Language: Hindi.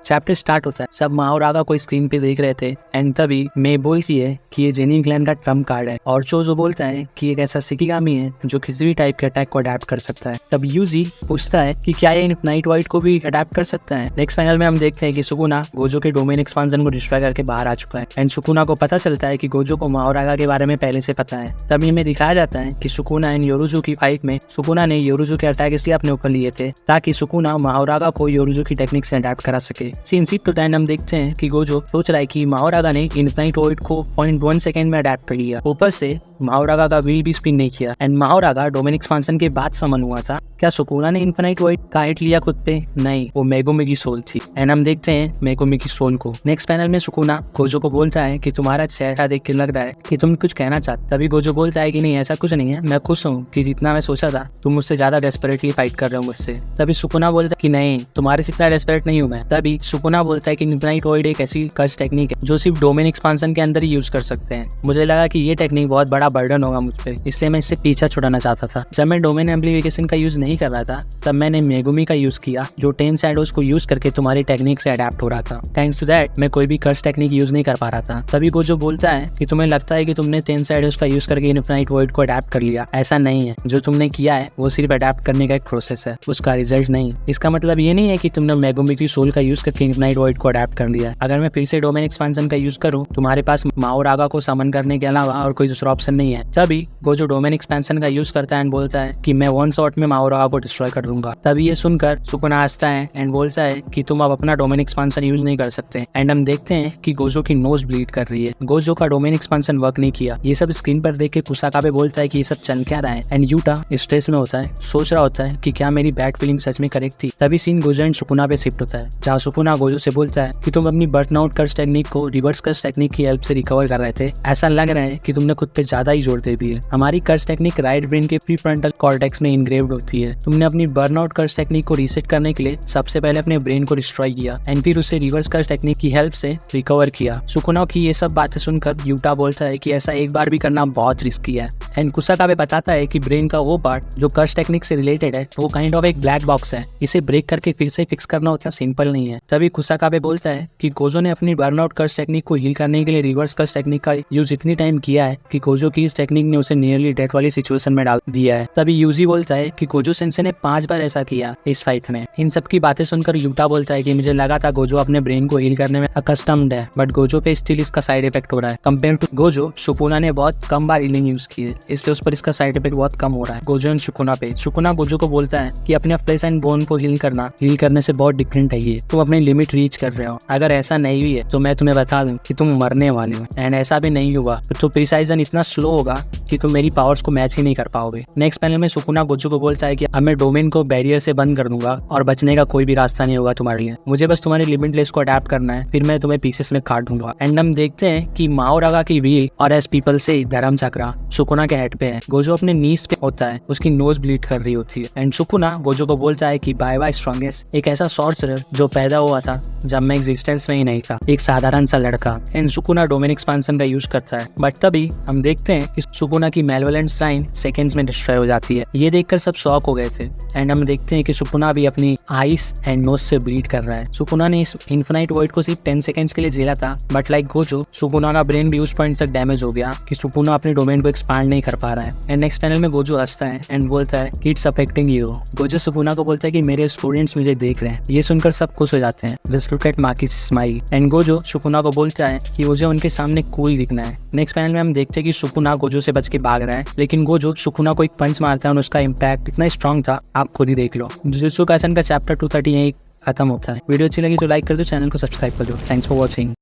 चैप्टर स्टार्ट होता है। सब माओरागा को स्क्रीन पे देख रहे थे एंड तभी मे बोलती है कि ये जेनिन क्लैन का ट्रम्प कार्ड है और चोजो बोलता है कि एक ऐसा शिकिगामी है जो किसी भी टाइप के अटैक को अडेप्ट कर सकता है। तब यूजी पूछता है कि क्या ये इनफिनाइट वॉइड को भी अडेप्ट कर सकता है। नेक्स्ट पैनल में हम देखते हैं कि सुकुना गोजो के डोमेन एक्सपांशन को डिस्ट्रॉय करके बाहर आ चुका है एंड सुकुना को पता चलता है कि गोजो को माओरागा के बारे में पहले से पता है। तभी हमें दिखाया जाता है कि सुकुना एंड योरुजू की फाइट में सुकुना ने योरुजू के अटैक इसलिए अपने ऊपर लिए थे ताकि सुकुना माओरागा को योरुजू की टेक्निक से अडेप्ट करा सके। सीन शिफ्ट होता है, हम देखते हैं कि गोजो सोच रहा है कि माओरागा ने इनफिनाइट वॉइड को 0.1 सेकंड में अडेप्ट कर लिया। ऊपर से माओरागा का व्हील भी स्पिन नहीं किया एंड माओरागा डोमेन एक्सपांशन के बाद समन हुआ था। क्या सुकुना ने इनफिनाइट वॉइड का हिट लिया खुद पे? नहीं, वो मेगुमी की सोल थी एंड हम देखते हैं मेगुमी की सोल को। नेक्स्ट पैनल में सुकुना गोजो को बोलता है कि तुम्हारा चेहरा देख के लग रहा है कि तुम कुछ कहना चाहते। तभी गोजो बोलता है कि नहीं, ऐसा कुछ नहीं है, मैं खुश हूँ कि जितना मैं सोचा था तुम मुझसे ज्यादा डेस्परेटली फाइट कर रहे हो मुझसे। तभी सुकुना बोलता है कि नहीं, तुम्हारे से इतना डेस्परेट नहीं हूँ मैं। तभी सुकुना बोलता है कि इनफिनाइट वॉइड एक ऐसी कर्स टेक्निक है जो सिर्फ डोमेन एक्सपांशन के अंदर ही यूज कर सकते हैं। मुझे लगा कि ये टेक्निक बहुत बड़ा बर्डन होगा मुझ पे, इसलिए मैं इससे पीछा छुड़ाना चाहता था। जब मैं डोमेन एम्प्लीफिकेशन का यूज नहीं कर रहा था तब मैंने मेगुमी का यूज किया जो 10 शैडोज को यूज करके तुम्हारी टेक्निक से अडेप्ट हो रहा था। थैंक्स टू दैट मैं कोई भी कर्स टेक्निक यूज नहीं कर पा रहा था। तभी गोजो बोलता है कि तुम्हें लगता है कि तुमने 10 शैडोज का यूज करके इनफिनाइट वॉइड को अडेप्ट कर लिया। ऐसा नहीं है, जो तुमने किया है वो सिर्फ अडेप्ट करने का एक प्रोसेस है, उसका रिजल्ट नहीं। इसका मतलब ये नहीं है कि तुमने मेगुमी की सोल का यूज करके इनफिनाइट वॉइड को अडेप्ट कर लिया। अगर मैं फिर से डोमेन एक्सपांशन का यूज करूँ तुम्हारे पास माओरागा को समन करने के अलावा और कोई दूसरा ऑप्शन नहीं है। तभी गोजो डोमेन एक्सपेंशन का यूज करता है एंड बोलता है कि मैं 1 शॉट में माओरागा को डिस्ट्रॉय कर दूंगा। तभी ये सुनकर सुकुना हंसता है एंड बोलता है कि तुम अब अपना डोमेन एक्सपेंशन यूज नहीं कर सकते एंड हम देखते हैं कि गोजो की नोज ब्लीड कर रही है। गोजो का डोमेन एक्सपेंशन वर्क नहीं किया। ये सब स्क्रीन पर देख के कुसाकाबे बोलता है कि ये सब चल क्या रहा है एंड यूटा स्ट्रेस में होता है, सोच रहा होता है कि क्या मेरी बैड फीलिंग सच में करेक्ट थी। तभी सीन गोजो एंड सुकुना पे शिफ्ट होता है जहाँ सुकुना गोजो से बोलता है कि तुम अपनी बर्नआउट कर्स टेक्निक को रिवर्स कर्स टेक्निक की हेल्प से रिकवर कर रहे थे। ऐसा लग रहा है कि तुमने खुद पे ज्यादा ही जोर दे दिया। हमारी कर्स टेक्निक राइट ब्रेन के प्रीफ्रंटल कॉर्टेक्स में इनग्रेव्ड होती है। तुमने अपनी बर्नआउट कर्स टेक्निक को रीसेट करने के लिए सबसे पहले अपने ब्रेन को डिस्ट्रॉय किया एंड फिर उसे रिवर्स कर्स टेक्निक की हेल्प से रिकवर किया। सुकुना की ये सब बातें सुनकर यूटा बोलता है कि ऐसा एक बार भी करना बहुत रिस्की है एंड कुसाकाबे बताता है कि ब्रेन का वो पार्ट जो कर्स टेक्निक से रिलेटेड है वो काइंड ऑफ एक ब्लैक बॉक्स है, इसे ब्रेक करके फिर से फिक्स करना उतना सिंपल नहीं है। तभी कुसाकाबे बोलता है कि गोजो ने अपनी बर्नआउट कर्स टेक्निक को हील करने के लिए रिवर्स कर्स टेक्निक का यूज इतनी टाइम किया है कि गोजो की इस टेक्निक ने उसे नियरली डेथ वाली सिचुएशन में डाल दिया है। तभी यूजी बोलता है कि गोजो सेंसे ने 5 बार ऐसा किया इस फाइट में। इन सब की बातें सुनकर यूटा बोलता है कि मुझे लगा था गोजो अपने ब्रेन को हील करने में अकस्टम्ड है बट गोजो पे स्टिल इसका साइड इफेक्ट हो रहा है। कंपेयर टू गोजो, सुकुना ने बहुत कम बार हीलिंग यूज की है, इसलिए उस पर इसका साइड इफेक्ट बहुत कम हो रहा है गोजो एंड सुकुना पे। सुकुना गोजो को बोलता है कि अपने फ्लेश एंड बोन को हील करने से बहुत डिफरेंट है ये, तुम अपनी लिमिट रीच कर रहे हो। अगर ऐसा नहीं भी है तो मैं तुम्हें बता दूं कि तुम मरने वाले हो एंड ऐसा भी नहीं हुआ तो प्रिसाइजन इतना स्लो होगा कि तुम मेरी पावर्स को मैच ही नहीं कर पाओगे। नेक्स्ट पैनल में सुकुना गोजो को बोलता है कि अब मैं डोमेन को बैरियर से बंद कर दूंगा और बचने का कोई भी रास्ता नहीं होगा तुम्हारे लिए। मुझे बस तुम्हारी लिमिटलेस को अडेप्ट करना है, फिर मैं तुम्हें पीसेस में काट दूंगा। एंड हम देखते हैं कि माओरागा की व्हील और एस पीपल से धर्म चक्रा सुकुना के हेड पे है। गोजो अपने नीज पे होता है, उसकी नोज ब्लीड कर रही होती है एंड सुकुना गोजो को बोलता है कि बाय बाय स्ट्रॉन्गेस्ट, एक ऐसा सॉर्सरर जो पैदा हुआ था जब मैं एग्जिस्टेंस में ही नहीं था, एक साधारण सा लड़का। एंड सुकुना डोमेन एक्सपेंशन का यूज करता है बट तभी हम देखते हैं कि सुकुना की मेलेवोलेंट साइन सेकंड्स में डिस्ट्रॉय हो जाती है। ये देखकर सब शॉक हो गए थे एंड हम देखते हैं कि सुकुना भी अपनी आईज एंड नोज से ब्लीड कर रहा है। सुकुना ने इस इनफिनाइट वॉइड को सिर्फ 10 सेकंड्स के लिए झेला था बट लाइक गोजो, सुकुना का ब्रेन भी उस पॉइंट तक डैमेज हो गया कि सुकुना अपने डोमेन को एक्सपांड नहीं कर पा रहा है। एंड नेक्स्ट पैनल में गोजो हंसता है एंड बोलता है कि it's affecting you. Gojo Sukuna को बोलता है कि मेरे स्टूडेंट्स मुझे देख रहे हैं। ये सुनकर सब खुश हो जाते हैं, just look at Maki smile. And Gojo Sukuna को बोलता है कि मुझे उनके सामने कूल दिखना है। नेक्स्ट पैनल में हम देखते हैं कि सुकुना गोजो से बच के भाग रहा है लेकिन गोजो सुकुना को एक पंच मारता है और उसका इम्पैक्ट इतना स्ट्रॉन्ग था, आप खुद ही देख लो। जुजुत्सु काइसेन का चैप्टर 230 यही खत्म होता है। वीडियो अच्छी लगी तो लाइक कर दो, चैनल को सब्सक्राइब कर दो। Thanks for watching.